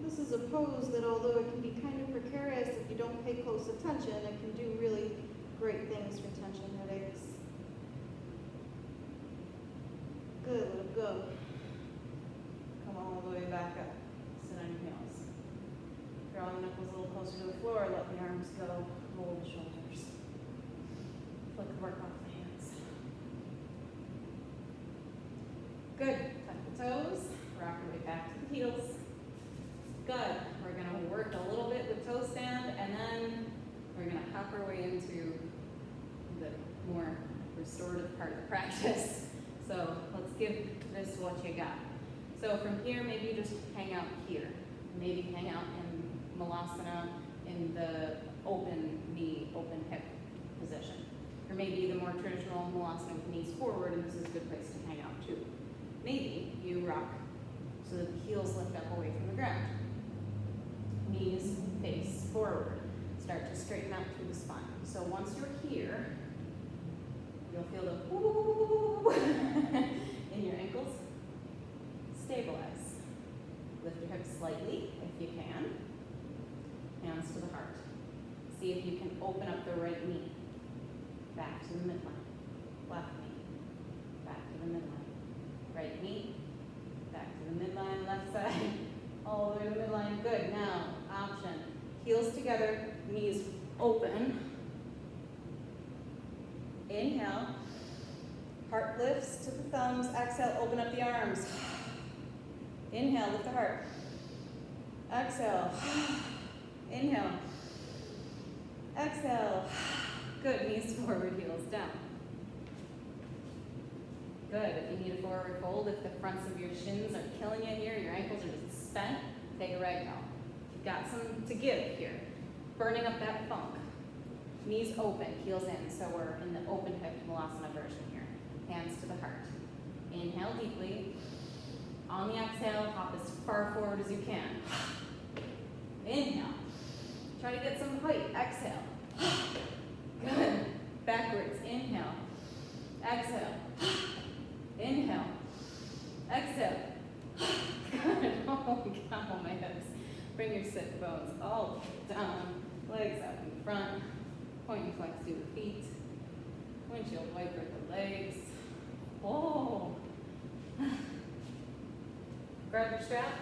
This is a pose that, although it can be kind of precarious if you don't pay close attention, it can do really great things for tension headaches. Good, let it go. Come all the way back up. Sit on your heels. Draw the knuckles a little closer to the floor, let the arms go, roll the shoulders. Flick the work off the hands. Good. Tuck the toes, rock your way back to the heels. Good. We're going to work a little bit with toe stand, and then we're going to hop our way into the more restorative part of the practice. So let's give this what you got. So from here, maybe you just hang out here. Maybe hang out in Malasana in the open knee, open hip position. Or maybe the more traditional Malasana with knees forward, and this is a good place to hang out too. Maybe you rock so that the heels lift up away from the ground. Knees face forward. Start to straighten out through the spine. So once you're here, you'll feel the woo in your ankles. Stabilize. Lift your hips slightly if you can. Hands to the heart. See if you can open up the right knee. Back to the midline. Left knee. Back to the midline. Right knee. Back to the midline. Left side. All the way to the midline. Good. Now, option. Heels together. Knees open. Inhale. Heart lifts to the thumbs. Exhale. Open up the arms. Inhale. Lift the heart. Exhale. Inhale. Exhale. Good. Knees forward, heels down. Good. If you need a forward fold, if the fronts of your shins are killing you here, your ankles are just spent, take a ragdoll. You've got some to give here. Burning up that funk. Knees open, heels in. So we're in the open hip Malasana version here. Hands to the heart. Inhale deeply. On the exhale, hop as far forward as you can. Inhale. Try to get some height. Exhale. Good. Backwards. Inhale. Exhale. Inhale. Exhale. Good. Oh God, my hips. Bring your sit bones all the way down. Legs out in front. Point and flex through the feet. Windshield wiper the legs. Whoa. Grab your strap.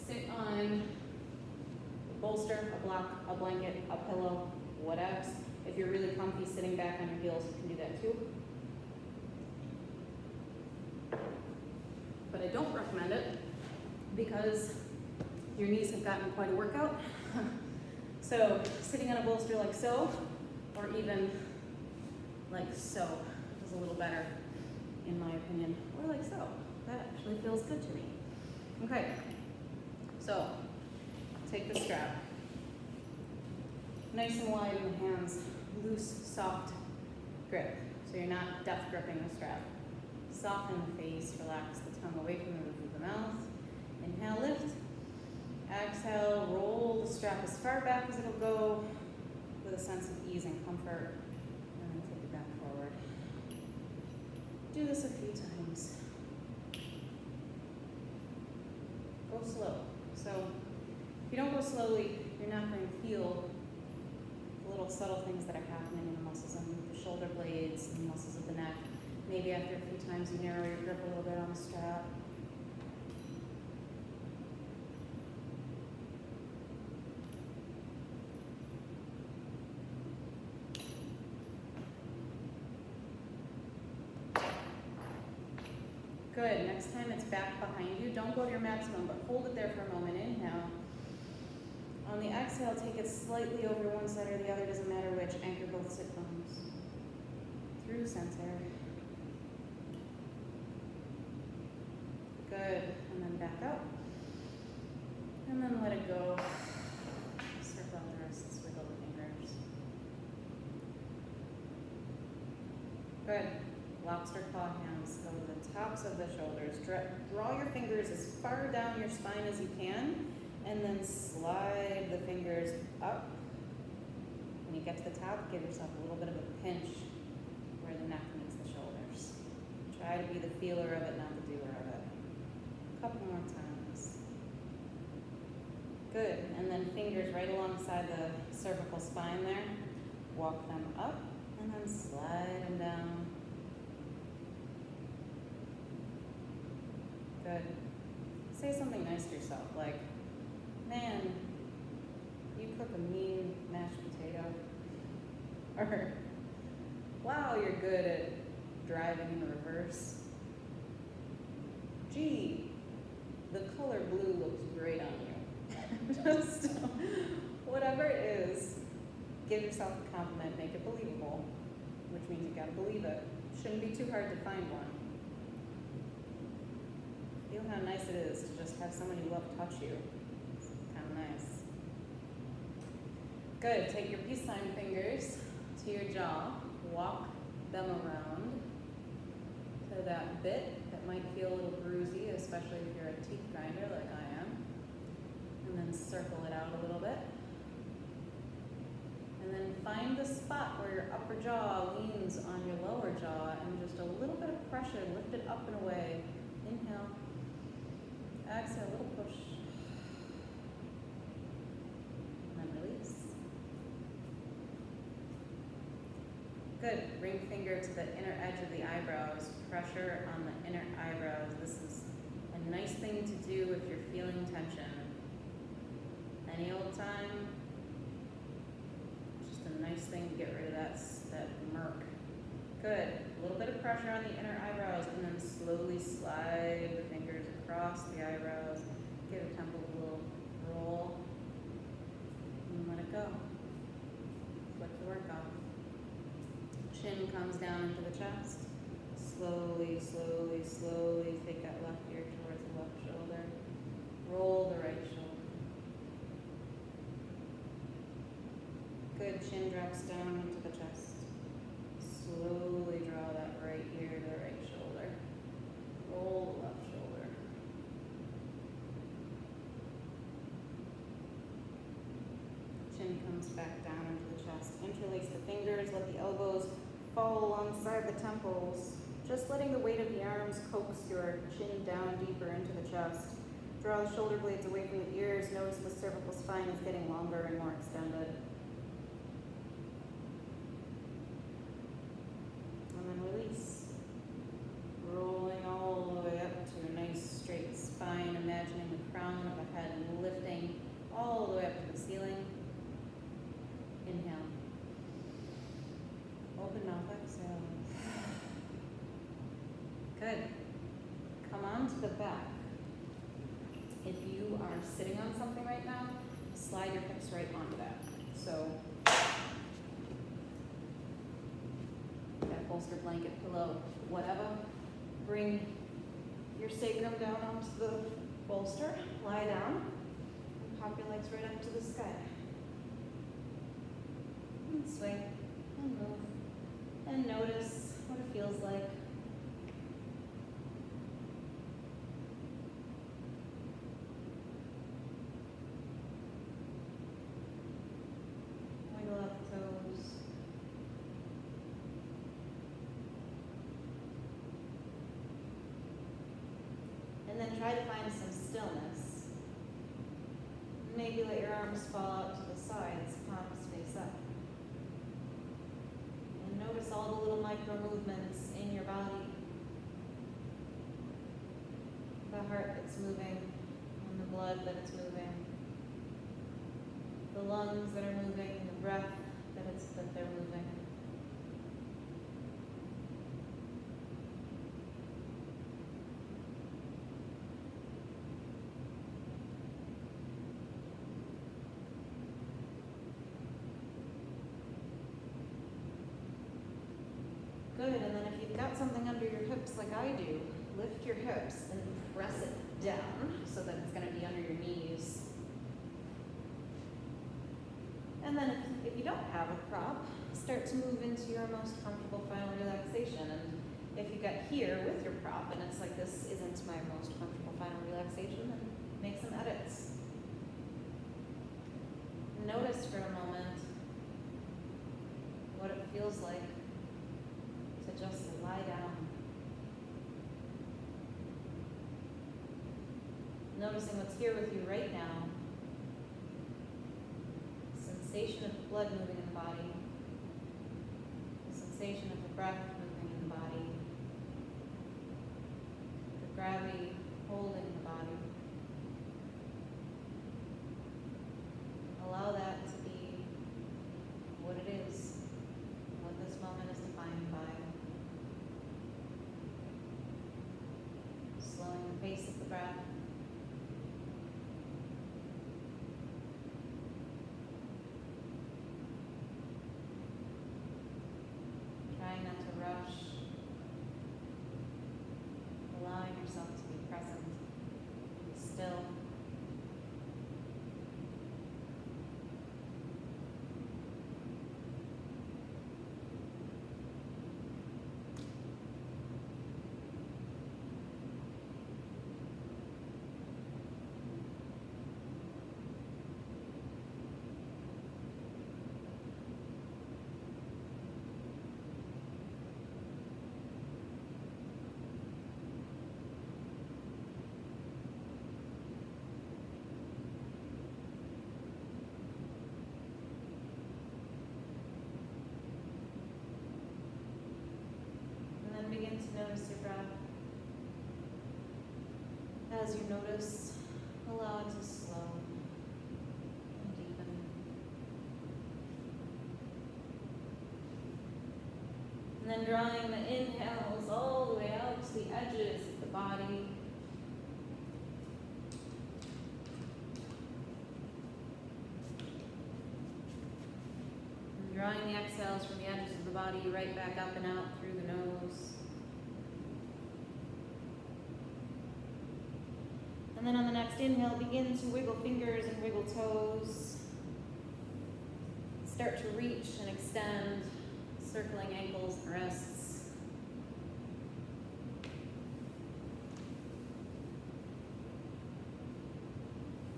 Sit on a bolster, a block, a blanket, a pillow, whatever. If you're really comfy sitting back on your heels, you can do that too. But I don't recommend it because your knees have gotten quite a workout. So sitting on a bolster like so, or even like so, is a little better in my opinion, or like so. That actually feels good to me. Okay, so take the strap. Nice and wide in the hands, loose, soft grip. So you're not death gripping the strap. Soften the face, relax the tongue away from the roof of the mouth. Inhale, lift. Exhale, roll the strap as far back as it'll go. with a sense of ease and comfort, and then take it back forward. Do this a few times. Go slow. So if you don't go slowly, you're not going to feel the little subtle things that are happening in the muscles underneath the shoulder blades, the muscles of the neck. Maybe after a few times you narrow your grip a little bit on the strap. Good. Next time it's back behind you. Don't go to your maximum, but hold it there for a moment. Inhale. On the exhale, take it slightly over one side or the other, doesn't matter which. Anchor both sit bones. Through center. Good. And then back up. And then let it go. Circle out the wrists, wiggle the fingers. Good. Lobster claw hands go to the tops of the shoulders. Draw your fingers as far down your spine as you can, and then slide the fingers up. When you get to the top, give yourself a little bit of a pinch where the neck meets the shoulders. Try to be the feeler of it, not the doer of it. A couple more times. Good. And then fingers right alongside the cervical spine there. Walk them up, and then slide them down. Good. Say something nice to yourself, like, man, you cook a mean mashed potato. Or, wow, you're good at driving in reverse. Gee, the color blue looks great on you. Just whatever it is, give yourself a compliment, make it believable, which means you gotta believe it. Shouldn't be too hard to find one. Feel how nice it is to just have someone you love touch you. It's kind of nice. Good. Take your peace sign fingers to your jaw. Walk them around to that bit that might feel a little bruisey, especially if you're a teeth grinder like I am. And then circle it out a little bit. And then find the spot where your upper jaw leans on your lower jaw, and just a little bit of pressure, lift it up and away. Inhale. Exhale, a little push. And then release. Good. Ring finger to the inner edge of the eyebrows. Pressure on the inner eyebrows. This is a nice thing to do if you're feeling tension. Any old time. Just a nice thing to get rid of that murk. Good. A little bit of pressure on the inner eyebrows, and then slowly slide the fingers across the eyebrows. Give the temple a little roll, and let it go. Flick the work off. Chin comes down into the chest. Slowly, slowly, slowly take that left ear towards the left shoulder. Roll the right shoulder. Good. Chin drops down into the chest. Slowly draw that right ear to the right shoulder. Roll the left shoulder. Chin comes back down into the chest. Interlace the fingers, let the elbows fall alongside the temples. Just letting the weight of the arms coax your chin down deeper into the chest. Draw the shoulder blades away from the ears. Notice the cervical spine is getting longer and more extended. Release. Rolling all the way up to a nice straight spine, imagining the crown of the head lifting all the way up to the ceiling. Inhale. Open mouth, exhale. Good. Come on to the back. If you are sitting on something right now, slide your hips right onto that. So bolster, blanket, pillow, whatever. Bring your sacrum down onto the bolster. Lie down. And pop your legs right up to the sky. And swing. And move. And notice what it feels like. Wiggle out the toes. try to find some stillness. Maybe let your arms fall out to the sides, palms face up. And notice all the little micro movements in your body. The heart that's moving, and the blood that it's moving. The lungs that are moving, the breath that they're moving. Good, and then if you've got something under your hips like I do, lift your hips and press it down so that it's going to be under your knees. And then if you don't have a prop, start to move into your most comfortable final relaxation. And if you got here with your prop and it's like, this isn't my most comfortable final relaxation, then make some edits. Notice for a moment what it feels like to just lie down. Noticing what's here with you right now. Sensation of the blood moving in the body. The sensation of the breath moving in the body. The gravity holding the body. Allow that to be what it is, what this moment is defined by. Slowing the pace of the breath. Trying not to rush. Allowing yourself to be present, be still. Begin to notice your breath. As you notice, allow it to slow and deepen. And then drawing the inhales all the way out to the edges of the body. And drawing the exhales from the edges of the body right back up and out through the nose. And then on the next inhale, begin to wiggle fingers and wiggle toes. Start to reach and extend, circling ankles and wrists.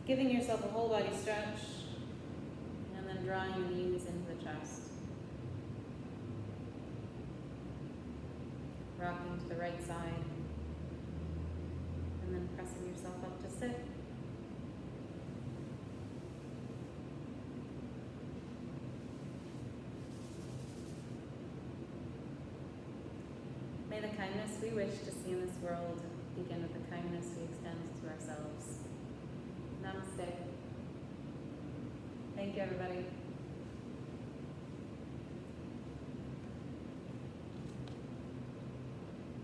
Giving yourself a whole body stretch, and then drawing your knees into the chest. Rocking to the right side. And then pressing yourself up to sit. May the kindness we wish to see in this world begin with the kindness we extend to ourselves. Namaste. Thank you, everybody.